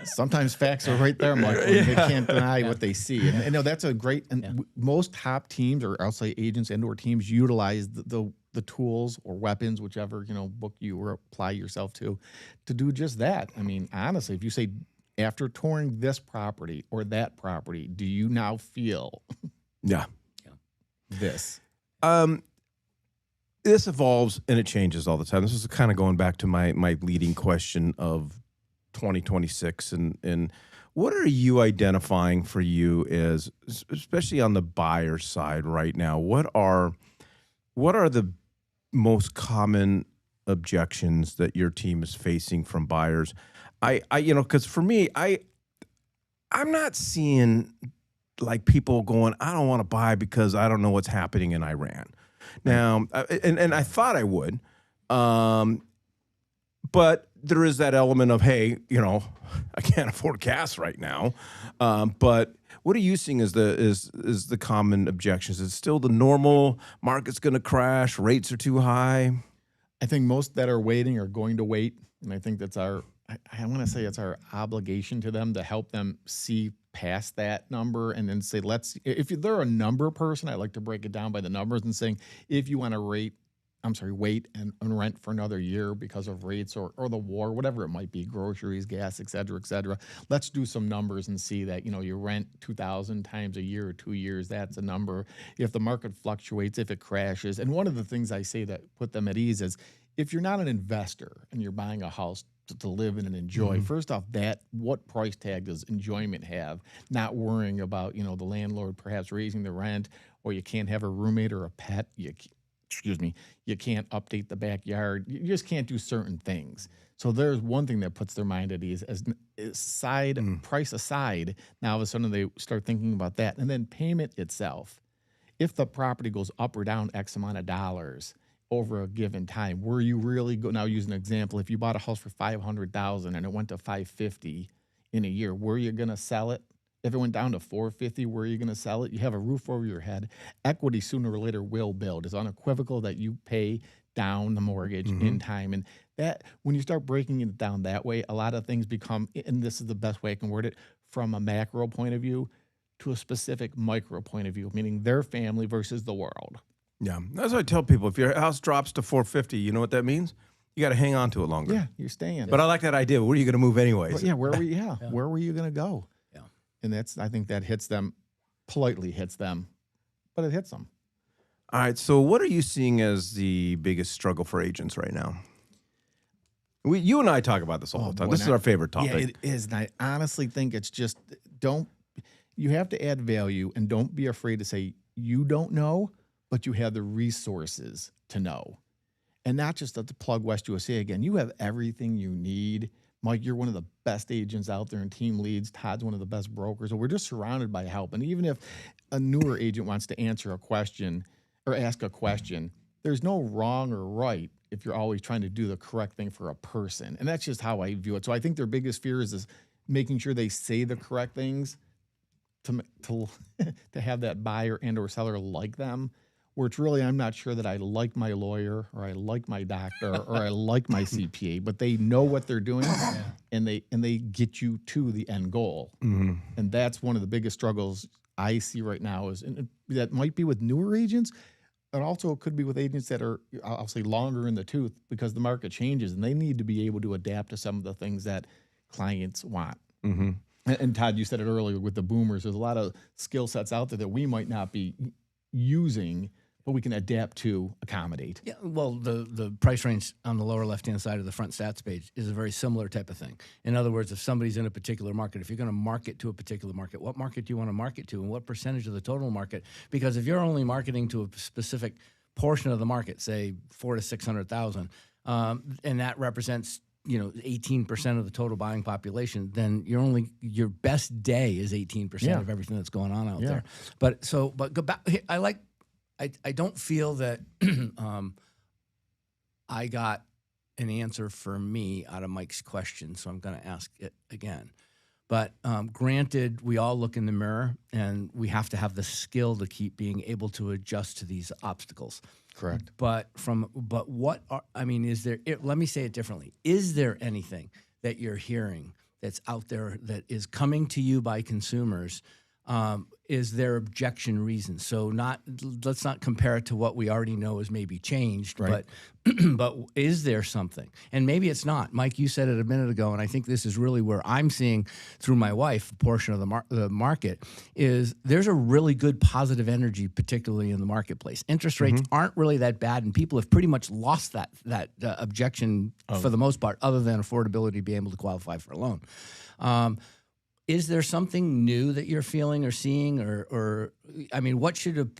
Sometimes facts are right there, Mike. They can't deny what they see. And that's a great. And most top teams, or I'll say agents and/or teams, utilize the tools or weapons, whichever book you or apply yourself to do just that. I mean, honestly, if you say, after touring this property or that property, do you now feel this? This evolves and it changes all the time. This is kind of going back to my leading question of 2026 and what are you identifying for you as, especially on the buyer side right now? What are what are the most common objections that your team is facing from buyers? Because for me, I'm not seeing like people going, I don't want to buy because I don't know what's happening in Iran. Now, and I thought I would, but there is that element of, hey, I can't afford gas right now. But what are you seeing as the common objections? Is it still the normal market's going to crash, rates are too high? I think most that are waiting are going to wait, and I think that's I want to say it's our obligation to them to help them see past that number and then say, if they're a number person, I like to break it down by the numbers and saying, if you want to wait and rent for another year because of rates or the war, whatever it might be, groceries, gas, et cetera, let's do some numbers and see that, you rent 2,000 times a year or 2 years, that's a number. If the market fluctuates, if it crashes. And one of the things I say that put them at ease is, if you're not an investor and you're buying a house to live in and enjoy, first off, what price tag does enjoyment have? Not worrying about, the landlord perhaps raising the rent, or you can't have a roommate or a pet. You can't update the backyard. You just can't do certain things. So there's one thing that puts their mind at ease, price aside. Now all of a sudden they start thinking about that. And then payment itself. If the property goes up or down X amount of dollars over a given time, where you really go, now use an example, if you bought a house for $500,000 and it went to $550,000 in a year, where are you going to sell it? If it went down to $450,000, where are you going to sell it? You have a roof over your head. Equity sooner or later will build. It's unequivocal that you pay down the mortgage in time. And that, when you start breaking it down that way, a lot of things become, and this is the best way I can word it, from a macro point of view to a specific micro point of view, meaning their family versus the world. Yeah, that's what I tell people. If your house drops to $450,000, you know what that means? You got to hang on to it longer. Yeah, you're staying. But I like that idea. Where are you going to move anyways? But where were you going to go? Yeah. And I think that hits them, politely hits them, but it hits them. All right, so what are you seeing as the biggest struggle for agents right now? You and I talk about this all the time. This is our favorite topic. Yeah, it is. And I honestly think it's just, you have to add value, and don't be afraid to say you don't know, but you have the resources to know. And not just to plug West USA again. You have everything you need. Mike, you're one of the best agents out there in team leads. Todd's one of the best brokers. So we're just surrounded by help. And even if a newer agent wants to answer a question or ask a question, there's no wrong or right if you're always trying to do the correct thing for a person. And that's just how I view it. So I think their biggest fear is making sure they say the correct things to have that buyer and or seller like them. Where it's really, I'm not sure that I like my lawyer or I like my doctor or I like my CPA, but they know what they're doing and they get you to the end goal. Mm-hmm. And that's one of the biggest struggles I see right now and that might be with newer agents, but also it could be with agents that are, I'll say, longer in the tooth because the market changes and they need to be able to adapt to some of the things that clients want. Mm-hmm. And Todd, you said it earlier with the boomers, there's a lot of skill sets out there that we might not be using, but we can adapt to accommodate. Yeah, well, the price range on the lower left-hand side of the front stats page is a very similar type of thing. In other words, if somebody's in a particular market, if you're going to market to a particular market, what market do you want to market to and what percentage of the total market? Because if you're only marketing to a specific portion of the market, say 400,000 to 600,000, and that represents 18% of the total buying population, then your best day is 18% of everything that's going on out there. But go back. I don't feel that I got an answer for me out of Mike's question, so I'm going to ask it again. But granted, we all look in the mirror, and we have to have the skill to keep being able to adjust to these obstacles. Correct. But is there? Let me say it differently. Is there anything that you're hearing that's out there that is coming to you by consumers? Is there objection reasons? So let's not compare it to what we already know is maybe changed, right. but is there something? And maybe it's not. Mike, you said it a minute ago, and I think this is really where I'm seeing through my wife a portion of the market is there's a really good positive energy, particularly in the marketplace. Interest rates aren't really that bad, and people have pretty much lost that objection for the most part, other than affordability, being able to qualify for a loan. Is there something new that you're feeling or seeing, or I mean, what should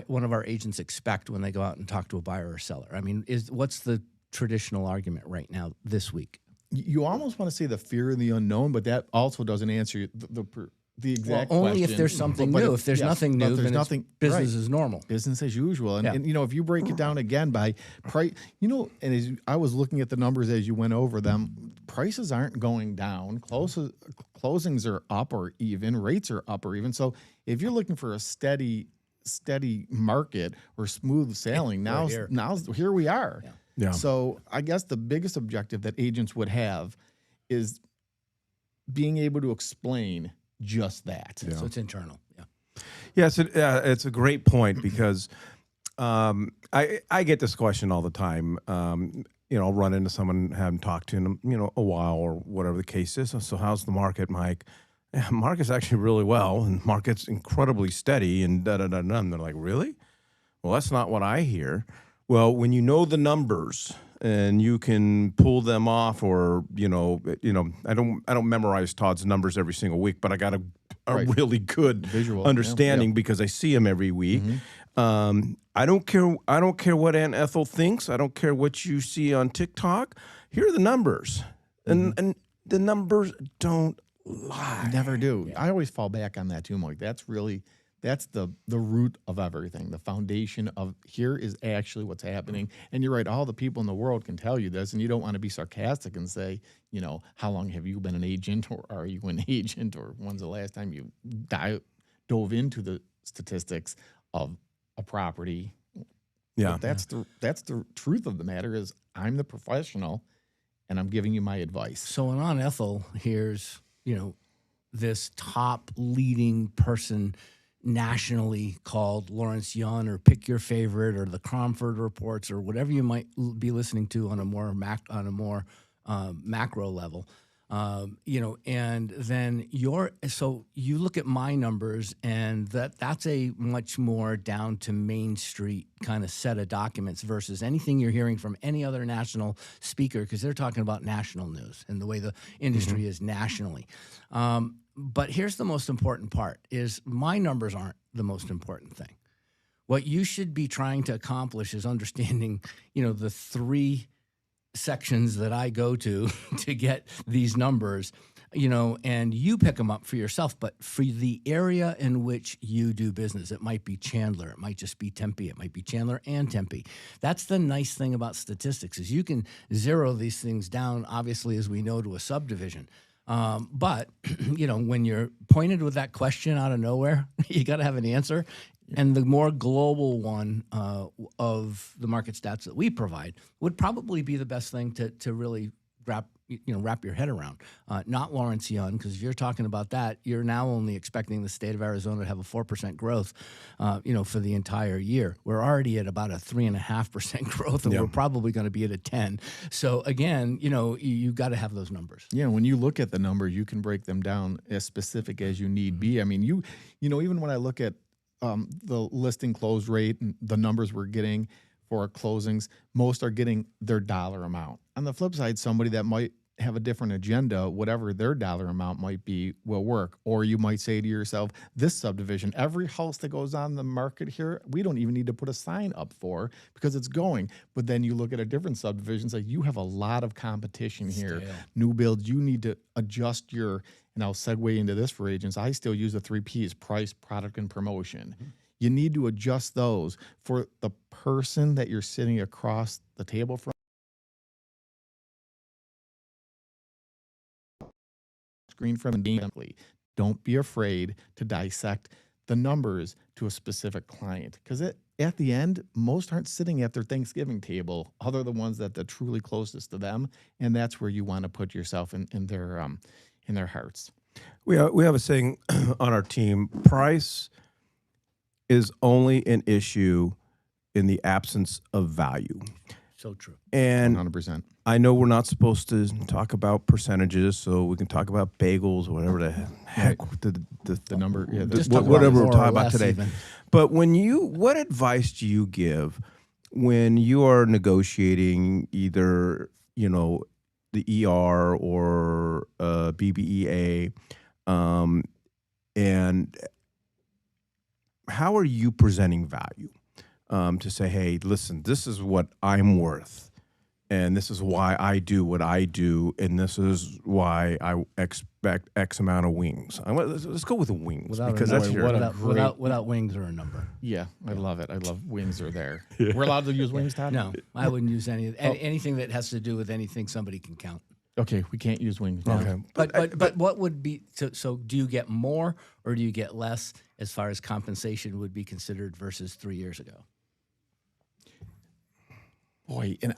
one of our agents expect when they go out and talk to a buyer or seller? I mean, what's the traditional argument right now this week? You almost want to say the fear of the unknown, but that also doesn't answer the exact only question. if there's something But new. If there's nothing new, then it's business as normal. Business as usual. And, Yeah. and, if you break it down again by price, and as I was looking at the numbers as you went over them, prices aren't going down. Closings are up or even. Rates are up or even. So if you're looking for a steady market or smooth sailing, now here we are. Yeah. Yeah. So I guess the biggest objective that agents would have is being able to explain just that. Yeah. So it's internal. Yeah. Yes, it's a great point because I get this question all the time. I'll run into someone, haven't talked to them, a while or whatever the case is. So how's the market, Mike? Yeah, market's actually really well, and market's incredibly steady, and da-da-da-da. And they're like, really? Well, that's not what I hear. Well, when you know the numbers and you can pull them off, or I don't memorize Todd's numbers every single week, but I got a really good Visual understanding because I see them every week. I don't care what Aunt Ethel thinks. I don't care what you see on TikTok. Here are the numbers, and the numbers don't lie. Never do. I always fall back on that too, Mike. That's the root of everything. The foundation of here is actually what's happening. And you're right, all the people in the world can tell you this, and you don't want to be sarcastic and say, how long have you been an agent, or are you an agent, or when's the last time you dove into the statistics of a property? Yeah. But that's the truth of the matter is I'm the professional and I'm giving you my advice. So in Aunt Ethel, here's, this top leading person nationally called Lawrence Yun, or pick your favorite, or the Cromford reports, or whatever you might be listening to on a more macro level. And then so you look at my numbers, and that's a much more down to Main Street kind of set of documents versus anything you're hearing from any other national speaker, because they're talking about national news and the way the industry is nationally. But here's the most important part is my numbers aren't the most important thing. What you should be trying to accomplish is understanding, the three sections that I go to get these numbers, and you pick them up for yourself. But for the area in which you do business, it might be Chandler, it might just be Tempe, it might be Chandler and Tempe. That's the nice thing about statistics is you can zero these things down, obviously, as we know, to a subdivision. But, when you're pointed with that question out of nowhere, you got to have an answer. And the more global one of the market stats that we provide would probably be the best thing to really wrap your head around. Not Lawrence Yun, because if you're talking about that, you're now only expecting the state of Arizona to have a 4% growth, for the entire year. We're already at about a 3.5% growth, and we're probably going to be at a 10. So again, you got to have those numbers. Yeah, when you look at the numbers, you can break them down as specific as you need be. I mean, even when I look at the listing close rate and the numbers we're getting for our closings, most are getting their dollar amount. On the flip side, somebody that might have a different agenda, whatever their dollar amount might be, will work. Or you might say to yourself, this subdivision, every house that goes on the market here, we don't even need to put a sign up for because it's going. But then you look at a different subdivision, like you have a lot of competition here. New builds, you need to adjust and I'll segue into this for agents. I still use the 3 Ps, price, product, and promotion. You need to adjust those for the person that you're sitting across the table from. Screen from and don't be afraid to dissect the numbers to a specific client, because at the end, most aren't sitting at their Thanksgiving table, other the ones that are truly closest to them, and that's where you want to put yourself in their hearts. We have a saying on our team: price is only an issue in the absence of value. So true. And 100%. I know we're not supposed to talk about percentages, so we can talk about bagels or whatever the heck The number, yeah, Just talk about whatever we're more or talking about less today. even. But what advice do you give when you are negotiating either the ER or BBEA? And how are you presenting value to say, hey, listen, this is what I'm worth, and this is why I do what I do, and this is why I expect X amount of wings. Let's go with the wings Without because a that's number, your, without wings or a number. Yeah, I love it. I love wings are there. We're allowed to use wings, Todd? No, I wouldn't use anything that has to do with anything somebody can count. Okay, we can't use wings. Okay. No. But what would be so? Do you get more or do you get less as far as compensation would be considered versus 3 years ago? Boy, and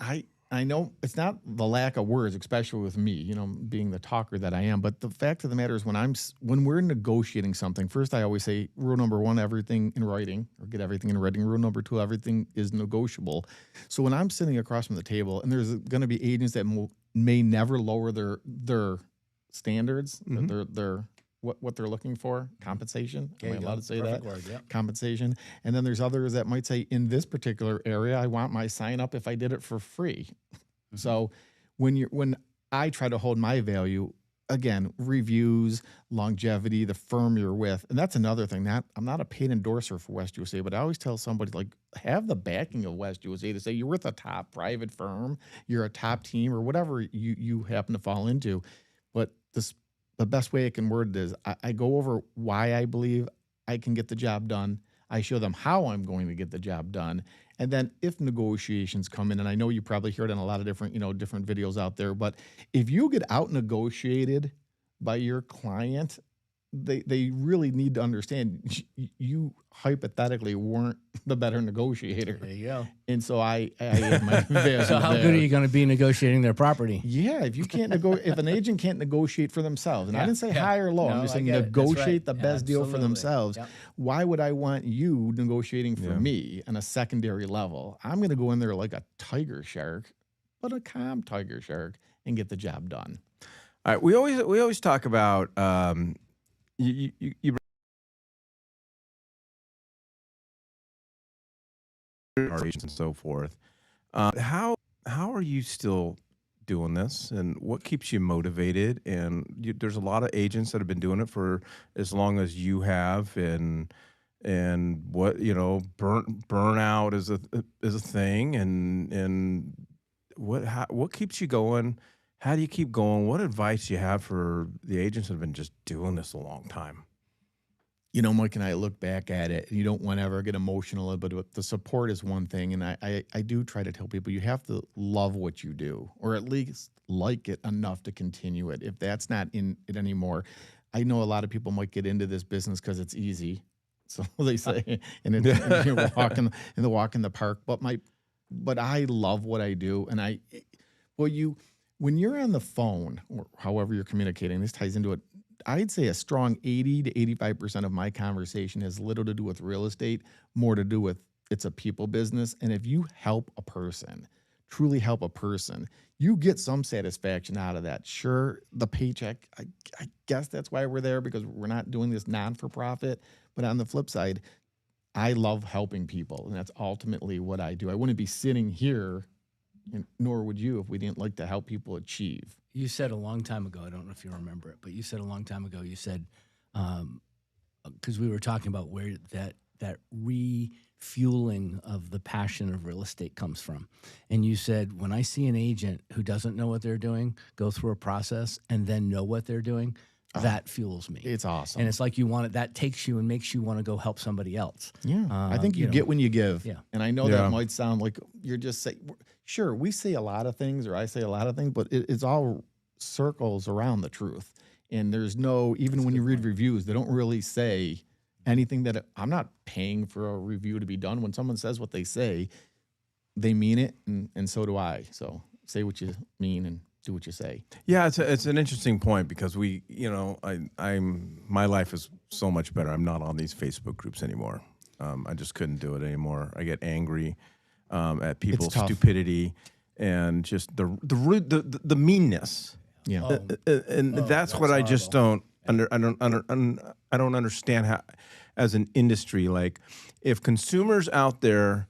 I know it's not the lack of words, especially with me, being the talker that I am. But the fact of the matter is, when we're negotiating something, first I always say rule number one, everything in writing, or get everything in writing. Rule number two, everything is negotiable. So when I'm sitting across from the table, and there's going to be agents that may never lower their standards, their what they're looking for, compensation. Am I allowed to say that? Word, yep. Compensation. And then there's others that might say, in this particular area, I want my sign up if I did it for free. So when I try to hold my value, again, reviews, longevity, the firm you're with, and that's another thing. I'm not a paid endorser for West USA, but I always tell somebody, like, have the backing of West USA to say you're with a top private firm, you're a top team, or whatever you happen to fall into. But the best way I can word it is I go over why I believe I can get the job done. I show them how I'm going to get the job done. And then if negotiations come in, and I know you probably hear it in a lot of different videos out there, but if you get out negotiated by your client, they really need to understand you hypothetically weren't the better negotiator. There you go. And so I have my value So how there. good are you going to be negotiating their property? Yeah, if you can't if an agent can't negotiate for themselves, and I didn't say high or low, No, I'm just I saying get it. That's negotiate right. the best deal for Absolutely. themselves. Yep. Why would I want you negotiating for me on a secondary level? I'm going to go in there like a tiger shark, but a calm tiger shark, and get the job done. All right, we always talk about you agents and so forth. How are you still doing this, and what keeps you motivated? And there's a lot of agents that have been doing it for as long as you have, and what burnout is a thing, and what keeps you going? How do you keep going? What advice do you have for the agents that have been just doing this a long time? Mike and I look back at it, and you don't want to ever get emotional, but the support is one thing. And I do try to tell people you have to love what you do, or at least like it enough to continue it. If that's not in it anymore, I know a lot of people might get into this business because it's easy. So they say, and you're walking in the park. But I love what I do. And when you're on the phone or however you're communicating, this ties into it. I'd say a strong 80 to 85% of my conversation has little to do with real estate, more to do with it's a people business. And if you help a person, truly help a person, you get some satisfaction out of that. Sure, the paycheck, I guess that's why we're there, because we're not doing this non-for-profit. But on the flip side, I love helping people, and that's ultimately what I do. I wouldn't be sitting here, nor would you, if we didn't like to help people achieve. You said a long time ago, I don't know if you remember it, but you said a long time ago, you said, because we were talking about where that refueling of the passion of real estate comes from. And you said, when I see an agent who doesn't know what they're doing, go through a process and then know what they're doing, that fuels me. It's awesome. And it's like that takes you and makes you want to go help somebody else. Yeah. I think you get when you give. Yeah. And I know that might sound like you're just saying, sure, we say a lot of things, or I say a lot of things, but it's all circles around the truth. And there's even when you read reviews, they don't really say anything that I'm not paying for a review to be done. When someone says what they say, they mean it. And so do I. So say what you mean and do what you say. Yeah, it's an interesting point, because my life is so much better. I'm not on these Facebook groups anymore. I just couldn't do it anymore. I get angry at people's stupidity and just the meanness. Yeah. And that's what I just don't I don't understand how, as an industry, like, if consumers out there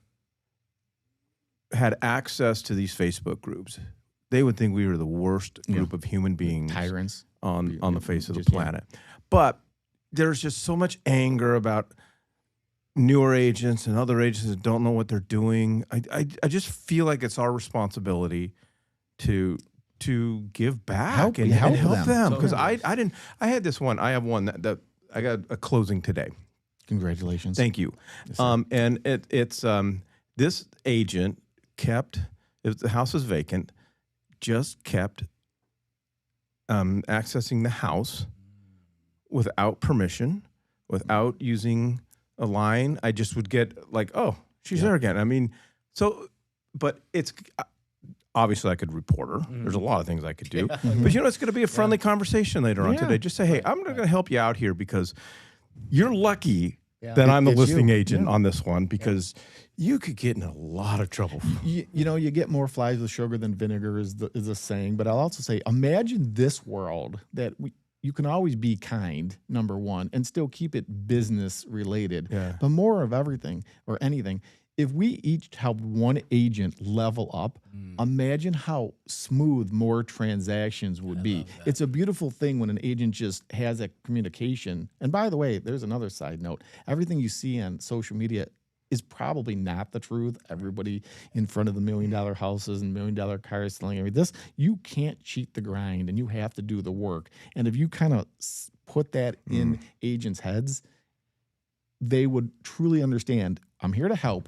had access to these Facebook groups, they would think we were the worst group of human beings Tyrants. on the face of the Just, yeah. planet. But there's just so much anger about newer agents and other agents that don't know what they're doing. I just feel like it's our responsibility to give back Help and them. help them. Because Totally. I had this one. I have one that I got a closing today. Congratulations. Thank you. And it's this agent kept, if the house is vacant, just kept accessing the house without permission, without using a line. I just would get like, oh, she's there again. I mean, so, but it's obviously I could report her. There's a lot of things I could do. But it's going to be a friendly conversation later on Yeah. today. Just say, hey, I'm going to help you out here because you're lucky that Yeah. I'm the It's listing you. agent Yeah. on this one because you could get in a lot of trouble. You get more flies with sugar than vinegar is a saying. But I'll also say, imagine this world that you can always be kind, number one, and still keep it business related. Yeah. But more of everything or anything. If we each help one agent level up, imagine how smooth more transactions would be. It's a beautiful thing when an agent just has that communication. And by the way, there's another side note. Everything you see on social media is probably not the truth. Everybody in front of the $1 million houses and $1 million cars selling everything. This, you can't cheat the grind and you have to do the work. And if you kind of put that in agents' heads, they would truly understand, I'm here to help,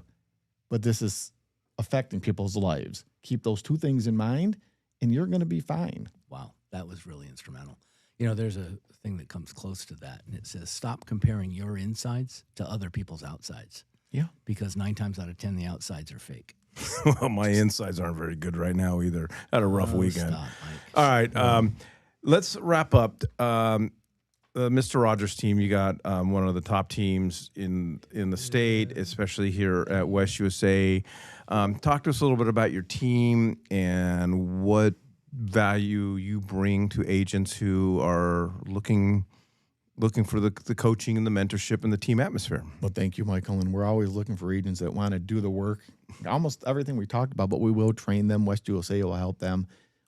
but this is affecting people's lives. Keep those two things in mind and you're going to be fine. Wow, that was really instrumental. There's a thing that comes close to that, and it says, stop comparing your insides to other people's outsides. Yeah. Because 9 times out of 10, the outsides are fake. Well, my insides aren't very good right now either. Had a rough weekend. Stop, Mike. All right, let's wrap up. Mr. Rogers' team, you got one of the top teams in the state, especially here at West USA. Talk to us a little bit about your team and what value you bring to agents who are looking for the coaching and the mentorship and the team atmosphere. Well, thank you, Michael. And we're always looking for agents that want to do the work. Almost everything we talked about, but we will train them. West USA will help them.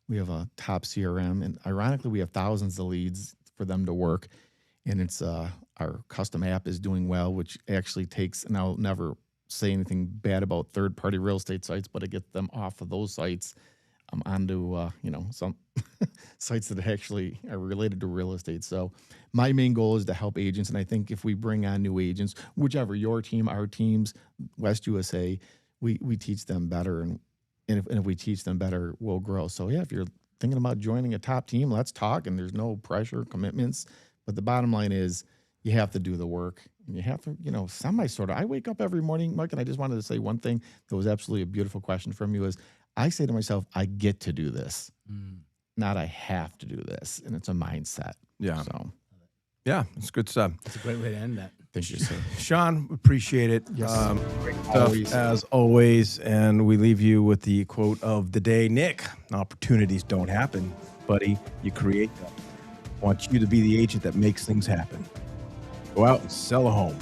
We have a top CRM, and ironically, we have thousands of leads for them to work. And it's our custom app is doing well, which actually takes, and I'll never say anything bad about third-party real estate sites, but it gets them off of those sites onto some sites that actually are related to real estate. So my main goal is to help agents, and I think if we bring on new agents, whichever, your team, our teams, West USA, we teach them better, and if we teach them better, we'll grow. So yeah, if you're thinking about joining a top team, let's talk, and there's no pressure, commitments, but the bottom line is you have to do the work, and you have to, I wake up every morning, Mike, and I just wanted to say one thing that was absolutely a beautiful question from you is, I say to myself, I get to do this, not I have to do this. And it's a mindset. Yeah. So Yeah, it's good stuff. That's a great way to end that. thank you, sir. Shawn, appreciate it. Yes. Great Always. stuff as always. And we leave you with the quote of the day. Nick, opportunities don't happen, buddy. You create them. I want you to be the agent that makes things happen. Go out and sell a home.